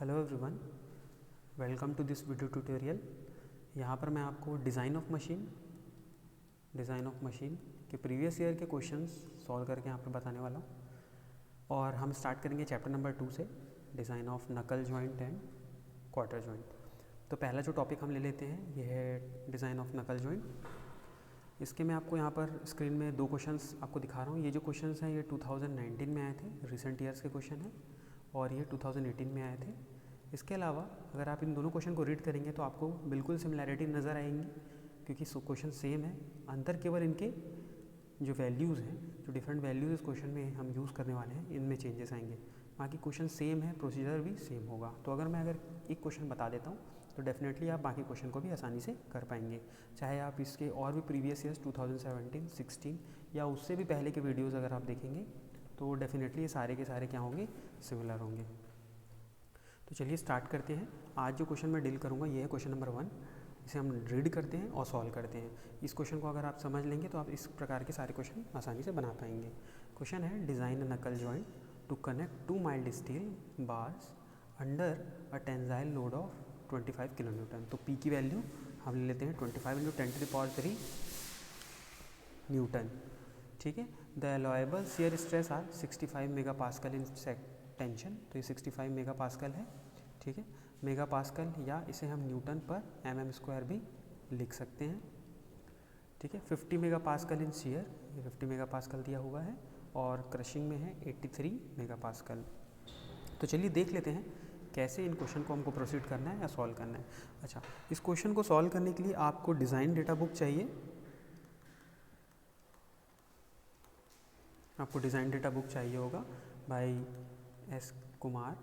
Hello everyone, welcome to this video tutorial. यहाँ पर मैं आपको डिज़ाइन ऑफ मशीन के प्रीवियस ईयर के क्वेश्चंस सॉल्व करके यहाँ पर बताने वाला हूँ। और हम स्टार्ट करेंगे चैप्टर नंबर 2 से, डिज़ाइन ऑफ नकल जॉइंट एंड क्वार्टर जॉइंट। तो पहला जो टॉपिक हम ले लेते हैं ये है डिज़ाइन ऑफ नकल जॉइंट। इसके मैं आपको यहाँ पर स्क्रीन में दो क्वेश्चंस आपको दिखा रहा हूँ। ये जो क्वेश्चंस हैं ये 2019 में आए थे, रिसेंट ईयर्स के क्वेश्चन हैं, और ये 2018 में आए थे। इसके अलावा अगर आप इन दोनों क्वेश्चन को रीड करेंगे तो आपको बिल्कुल सिमिलैरिटी नज़र आएंगी, क्योंकि क्वेश्चन सेम है। अंतर केवल इनके जो वैल्यूज़ हैं, जो डिफरेंट वैल्यूज़ इस क्वेश्चन में हम यूज़ करने वाले हैं, इनमें चेंजेस आएंगे। बाकी क्वेश्चन सेम है, प्रोसीजर भी सेम होगा। तो अगर मैं एक क्वेश्चन बता देता हूँ तो डेफिनेटली आप बाकी क्वेश्चन को भी आसानी से कर पाएंगे। चाहे आप इसके और भी प्रीवियस ईयर्स 2017, 16 या उससे भी पहले के वीडियोज़ अगर आप देखेंगे तो डेफिनेटली ये सारे के सारे क्या होंगे, सिमिलर होंगे। तो चलिए स्टार्ट करते हैं। आज जो क्वेश्चन मैं डील करूँगा ये है क्वेश्चन नंबर 1। इसे हम रीड करते हैं और सॉल्व करते हैं। इस क्वेश्चन को अगर आप समझ लेंगे तो आप इस प्रकार के सारे क्वेश्चन आसानी से बना पाएंगे। क्वेश्चन है design a knuckle joint to connect 2 mild steel bars under a tensile load of 25 kilo newton. तो पी की वैल्यू हम ले लेते हैं 25 × 10⁻³ न्यूटन। ठीक है। The allowable shear stress are 65 mega pascal in tension. तो ये 65 मेगा पास्कल है। ठीक है, मेगा पास्कल, या इसे हम न्यूटन पर mm² भी लिख सकते हैं। ठीक है। 50 मेगा पास्कल इन शियर, ये 50 मेगा पास्कल दिया हुआ है, और क्रशिंग में है 83 मेगा पास्कल। तो चलिए देख लेते हैं कैसे इन क्वेश्चन को हमको प्रोसीड करना है या सॉल्व करना है। अच्छा, इस क्वेश्चन को सॉल्व करने के लिए आपको डिज़ाइन डेटा बुक चाहिए। आपको डिज़ाइन डेटा बुक चाहिए होगा भाई एस कुमार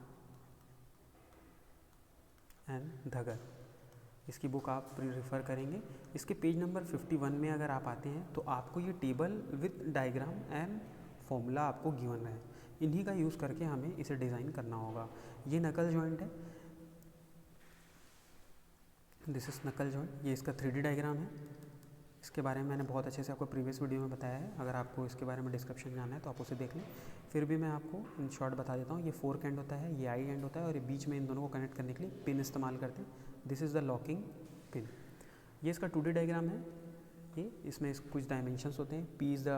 एंड धगर। इसकी बुक आप रेफ़र करेंगे। इसके पेज नंबर 51 में अगर आप आते हैं तो आपको ये table with diagram and formula आपको गिवन है। इन्हीं का यूज़ करके हमें इसे डिज़ाइन करना होगा। ये नकल जॉइंट है, दिस इज़ नकल जॉइंट। ये इसका 3D डायग्राम है। इसके बारे में मैंने बहुत अच्छे से आपको प्रीवियस वीडियो में बताया है। अगर आपको इसके बारे में डिस्क्रिप्शन जानना है तो आप उसे देख लें। फिर भी मैं आपको इन शॉर्ट बता देता हूँ। ये फोर्क एंड होता है, ये आई एंड होता है, और ये बीच में इन दोनों को कनेक्ट करने के लिए पिन इस्तेमाल करते हैं। This is the locking pin. ये इसका 2D डायग्राम है। ये इसमें कुछ डायमेंशंस होते हैं। P is the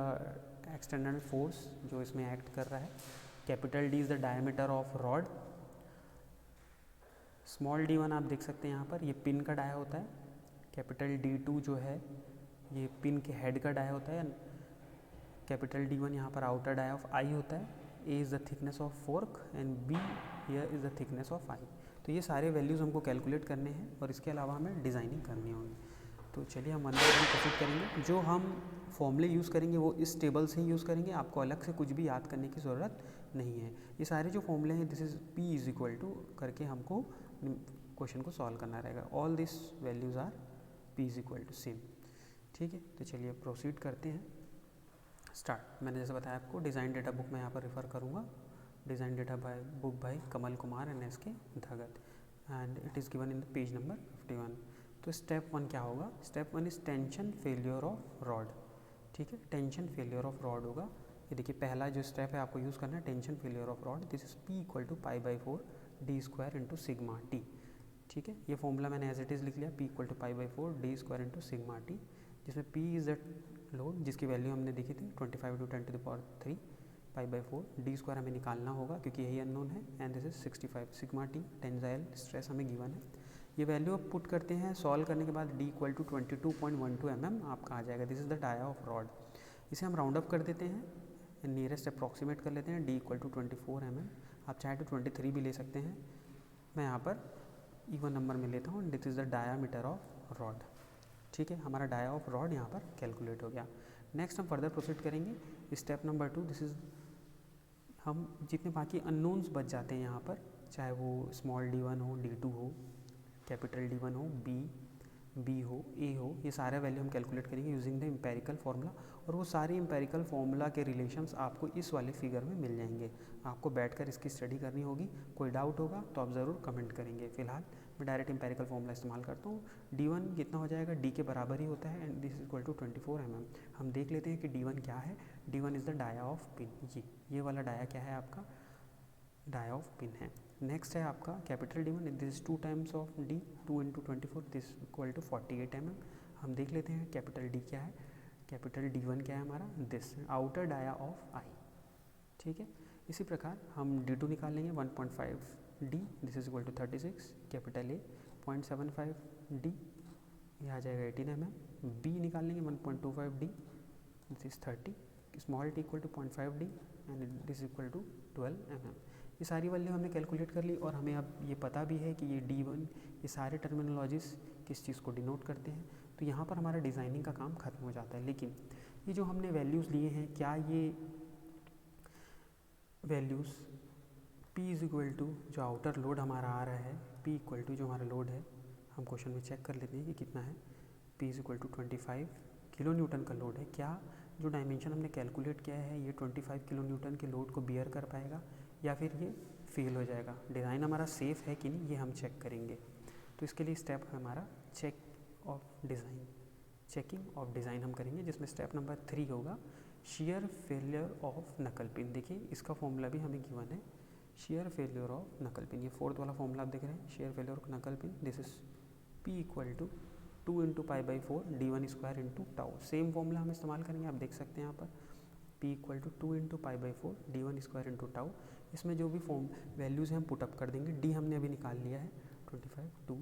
external force जो इसमें एक्ट कर रहा है। Capital D is the diameter of rod. Small d1 आप देख सकते हैं यहाँ पर, ये पिन का डाया होता है। कैपिटल D2 जो है ये पिन के हेड का डाया होता है। कैपिटल D1 यहाँ पर आउटर डाया ऑफ आई होता है। A is the thickness of fork and B here is the thickness of eye. तो ये सारे वैल्यूज़ हमको कैलकुलेट करने हैं, और इसके अलावा हमें डिज़ाइनिंग करनी होगी। तो चलिए हम वन बाय वन प्रोसीड करेंगे। जो हम फॉर्मूले यूज़ करेंगे वो इस टेबल से ही यूज़ करेंगे। आपको अलग से कुछ भी याद करने की ज़रूरत नहीं है। ये सारे जो फॉर्मूले हैं, this is P is equal to करके हमको क्वेश्चन को सॉल्व करना रहेगा। All this values are P is equal to same. ठीक है, तो चलिए प्रोसीड करते हैं। स्टार्ट। मैंने जैसे बताया आपको डिज़ाइन डेटा बुक मैं यहाँ पर रेफ़र करूँगा। Design data book by Kamal Kumar and SK Dhagat, and it is given in the page number 51। तो स्टेप 1 क्या होगा? Step 1 is tension failure of rod. ठीक है, टेंशन फेलियर ऑफ रॉड होगा। ये देखिए पहला जो स्टेप है आपको यूज़ करना है, tension failure of rod. This is P equal to π/4 d² × σt। ठीक है, ये फॉर्मूला मैंने एज इट इज़ लिख लिया, P equal to π/4 d² × σt, जिसमें P इज़ द लोड जिसकी वैल्यू हमने देखी थी 25 × 10⁻³ π/4 d² हमें निकालना होगा क्योंकि यही अननोन है, and this is 65 σt tensile stress हमें गिवन है। ये वैल्यू आप पुट करते हैं, सॉल्व करने के बाद D इक्वल टू 22.12 mm आपका आ जाएगा। This is the dia of rod. इसे हम राउंड अप कर देते हैं, नियरेस्ट अप्रॉक्सीमेट कर लेते हैं। D equal to 24 mm। आप चाहे तो 23 भी ले सकते हैं। मैं यहाँ पर इवन नंबर में लेता हूँ। This is the diameter of rod. ठीक है, हमारा डाया ऑफ रॉड यहाँ पर कैलकुलेट हो गया। नेक्स्ट हम फर्दर प्रोसीड करेंगे। स्टेप नंबर 2, दिस इज़ हम जितने बाकी अननोन्स बच जाते हैं यहाँ पर, चाहे वो स्मॉल d1 हो, d2 हो, कैपिटल D1 हो, B हो, A हो, ये सारे वैल्यू हम कैलकुलेट करेंगे यूजिंग द एम्पेरिकल फार्मूला। और वो सारे एम्पेरिकल फार्मूला के रिलेशंस आपको इस वाले फिगर में मिल जाएंगे। आपको बैठकर इसकी स्टडी करनी होगी। कोई डाउट होगा तो आप ज़रूर कमेंट करेंगे। फिलहाल मैं डायरेक्ट एम्पेरिकल फार्मूला इस्तेमाल करता हूँ। D1 कितना हो जाएगा? D के बराबर ही होता है, and this equal to 24 mm। हम देख लेते हैं कि D1 क्या है। D1 is the dia of pin. ये वाला डाया क्या है आपका? डाया ऑफ पिन है। नेक्स्ट है आपका capital D1, this is 2 times of D, 2 × 24, this equal to 48 mm। हम देख लेते हैं कैपिटल D क्या है। कैपिटल D1 क्या है हमारा, दिस आउटर डाया ऑफ आई, ठीक है। इसी प्रकार हम D2 निकाल लेंगे 1.5 D, this is equal to 36। Capital A 0.75 D, यह आ जाएगा 18 mm। B निकाल लेंगे 1.25 D, this is 30। Small t equal to 0.5 D and this equal to 12 mm। ये सारी वैल्यू हमने कैलकुलेट कर ली और हमें अब ये पता भी है कि ये D1, ये सारे टर्मिनोलॉजीज किस चीज़ को डिनोट करते हैं। तो यहाँ पर हमारा डिज़ाइनिंग का काम खत्म हो जाता है। लेकिन ये जो हमने वैल्यूज़ लिए हैं, क्या ये values P is equal to जो आउटर लोड हमारा आ रहा है, P इक्वल टू जो हमारा लोड है, हम क्वेश्चन में चेक कर लेते हैं कि कितना है। P is equal to 25 kilo newton का लोड है। क्या जो डायमेंशन हमने कैलकुलेट किया है ये 25 किलो न्यूटन के लोड को बियर कर पाएगा या फिर ये फेल हो जाएगा। डिज़ाइन हमारा सेफ़ है कि नहीं, ये हम चेक करेंगे। तो इसके लिए स्टेप हमारा चेकिंग ऑफ डिज़ाइन हम करेंगे, जिसमें स्टेप नंबर 3 होगा shear failure of knuckle pin. देखिए इसका फॉर्मूला भी हमें गिवन है, shear failure of knuckle pin. ये फोर्थ वाला फॉर्मूला आप देख रहे हैं, shear failure of knuckle pin, this is P equal to 2 × π/4 D1 square into tau. Same formula हम इस्तेमाल करेंगे, आप देख सकते हैं यहाँ पर P equal to 2 × π/4 D1 square into tau. इसमें जो भी फॉर्म वैल्यूज़ हैं हम पुटअप कर देंगे। D हमने अभी निकाल लिया है 25 2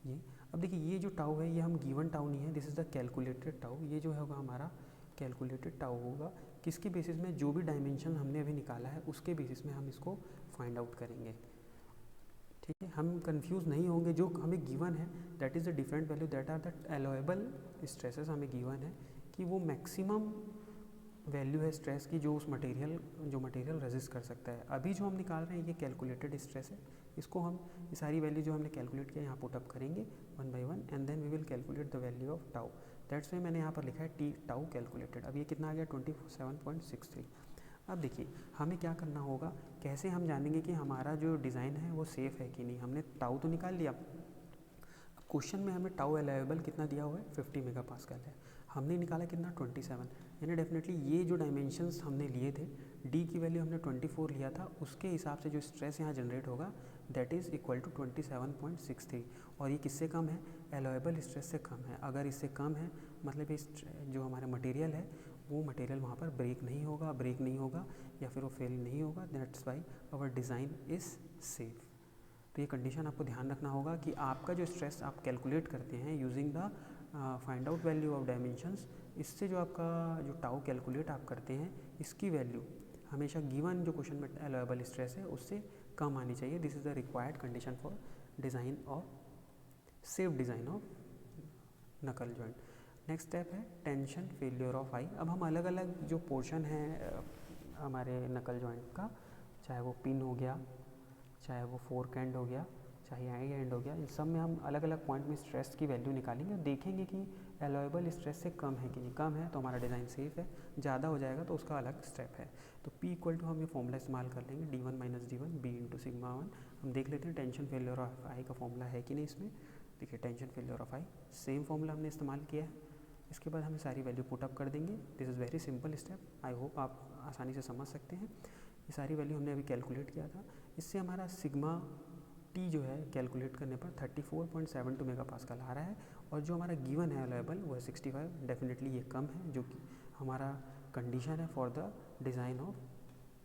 ये। अब देखिए ये जो टाउ है ये हम गिवन टाउ नहीं है, this is the calculated tau. ये जो होगा हमारा कैलकुलेटेड टाउ होगा, किसके बेसिस में, जो भी डायमेंशन हमने अभी निकाला है उसके बेसिस में हम इसको फाइंड आउट करेंगे, ठीक है। हम कंफ्यूज नहीं होंगे, जो हमें गिवन है that is the different value that are the allowable stresses. हमें गिवन है कि वो मैक्सिमम वैल्यू है स्ट्रेस की जो मटेरियल रेजिस्ट कर सकता है। अभी जो हम निकाल रहे हैं ये कैलकुलेटेड स्ट्रेस है, इसको हम ये सारी वैल्यू जो हमने कैलकुलेट किया यहाँ पुटअप करेंगे 1 by 1 and then we will calculate the value of tau. That's way मैंने यहाँ पर लिखा है टी टाउ कैलकुलेटेड। अब ये कितना आ गया 27.63। अब देखिए हमें क्या करना होगा, कैसे हम जानेंगे कि हमारा जो डिज़ाइन है वो सेफ़ है कि नहीं। हमने टाउ तो निकाल लिया, अब क्वेश्चन में हमें टाउ अलाउएबल कितना दिया हुआ है 50 मेगापास्कल है, हमने निकाला कितना 27, यानी डेफिनेटली ये जो डायमेंशंस हमने लिए थे, डी की वैल्यू हमने 24 लिया था, उसके हिसाब से जो स्ट्रेस यहाँ जनरेट होगा दैट इज़ इक्वल टू 27.63। और ये किससे कम है, अलाउएबल स्ट्रेस से कम है। अगर इससे कम है मतलब इस जो हमारा मटेरियल है वो मटेरियल वहाँ पर ब्रेक नहीं होगा या फिर वो फेल नहीं होगा, that's why our design is safe. तो ये कंडीशन आपको ध्यान रखना होगा कि आपका जो स्ट्रेस आप कैलकुलेट करते हैं using the find out value of dimensions, इससे जो आपका जो टाउ कैलकुलेट आप करते हैं इसकी वैल्यू हमेशा गिवन जो क्वेश्चन में अलाउएबल स्ट्रेस है उससे कम आनी चाहिए। This is the required condition for design of safe design of नकल जॉइंट। नेक्स्ट स्टेप है टेंशन फेलियर ऑफ आई। अब हम अलग अलग जो पोर्शन है हमारे नकल जॉइंट का, चाहे वो पिन हो गया, चाहे वो फोर्क एंड हो गया, चाहे आई एंड हो गया, इन सब में हम अलग अलग पॉइंट में स्ट्रेस की वैल्यू निकालेंगे और देखेंगे कि अलाउएबल स्ट्रेस से कम है कि नहीं। कम है तो हमारा डिज़ाइन सेफ है, ज़्यादा हो जाएगा तो उसका अलग स्टेप है। तो P इक्वल टू हम ये फॉर्मूला इस्तेमाल कर लेंगे D1 - D1 B into sigma 1। हम देख लेते हैं टेंशन फेलियर ऑफ आई का फॉर्मूला है कि नहीं इसमें। देखिए tension failure of I same formula हमने इस्तेमाल किया है। इसके बाद हम सारी वैल्यू पुटअप कर देंगे। This is very simple step, I hope आप आसानी से समझ सकते हैं। ये सारी वैल्यू हमने अभी कैलकुलेट किया था, इससे हमारा सिग्मा टी जो है कैलकुलेट करने पर 34.72 मेगापास्कल आ रहा है और जो हमारा गिवन है अलाउएबल वो है 65। डेफिनेटली ये कम है, जो कि हमारा कंडीशन है for the design of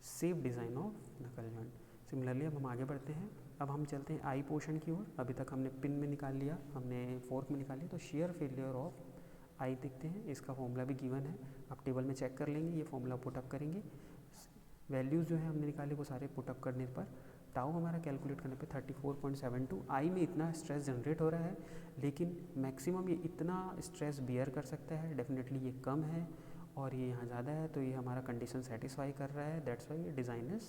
safe design of नकल जॉइंट। सिमिलरली अब हम आगे बढ़ते हैं, अब हम चलते हैं आई पोर्शन की ओर। अभी तक हमने पिन में निकाल लिया, हमने फोर्क में निकाल लिया, तो शेयर फेलियर ऑफ आई देखते हैं। इसका फॉर्मूला भी गिवन है, आप टेबल में चेक कर लेंगे, ये फॉर्मूला पुटअप करेंगे। वैल्यूज़ जो है हमने निकाले वो सारे पुटअप करने पर टाउ हमारा कैलकुलेट करने पे 34.72। आई में इतना स्ट्रेस जनरेट हो रहा है लेकिन मैक्सिमम ये इतना स्ट्रेस बियर कर सकता है, डेफिनेटली ये कम है और ये यहाँ ज़्यादा है, तो ये हमारा कंडीशन सेटिस्फाई कर रहा है, दैट्स वाई ये डिज़ाइन इज़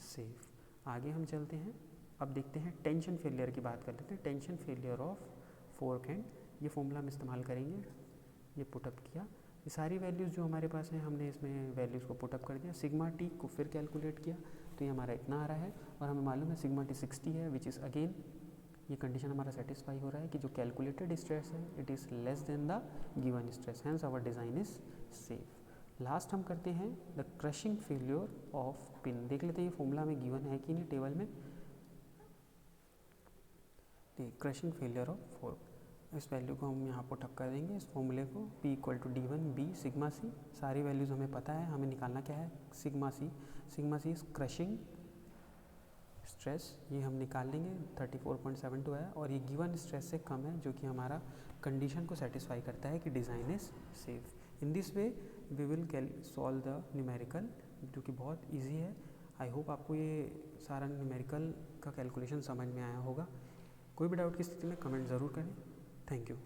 सेफ। आगे हम चलते हैं, अब देखते हैं टेंशन फेलियर की बात कर लेते हैं। Tension failure of fork hand, ये फॉर्मूला हम इस्तेमाल करेंगे, ये पुटअप किया। ये सारी वैल्यूज़ जो हमारे पास हैं हमने इसमें वैल्यूज़ को पुटअप कर दिया, सिग्मा टी को फिर कैलकुलेट किया तो ये हमारा इतना आ रहा है और हमें मालूम है सिग्मा टी 60 है, विच इज़ अगेन ये कंडीशन हमारा सेटिस्फाई हो रहा है कि जो कैलकुलेटेड स्ट्रेस है it is less than the given stress, hence our design is safe. Last हम करते हैं the crushing failure of pin. देख लेते हैं ये फॉर्मूला में गिवन है कि नहीं टेबल में। क्रशिंग फेलियर ऑफ फोर्क, इस वैल्यू को हम यहाँ पुटअप कर देंगे, इस फॉर्मूले को P equal to D1 B sigma c. सारी वैल्यूज़ हमें पता है, हमें निकालना क्या है sigma c. Sigma c is crushing stress, ये हम निकाल लेंगे 34.72 है, और ये गिवन स्ट्रेस से कम है, जो कि हमारा कंडीशन को सेटिस्फाई करता है कि design is safe. In this way we will solve the numerical, जो कि बहुत ईजी है। आई होप आपको ये सारा न्यूमेरिकल का कैलकुलेशन समझ में आया होगा। कोई भी डाउट की स्थिति में कमेंट ज़रूर करें। Thank you.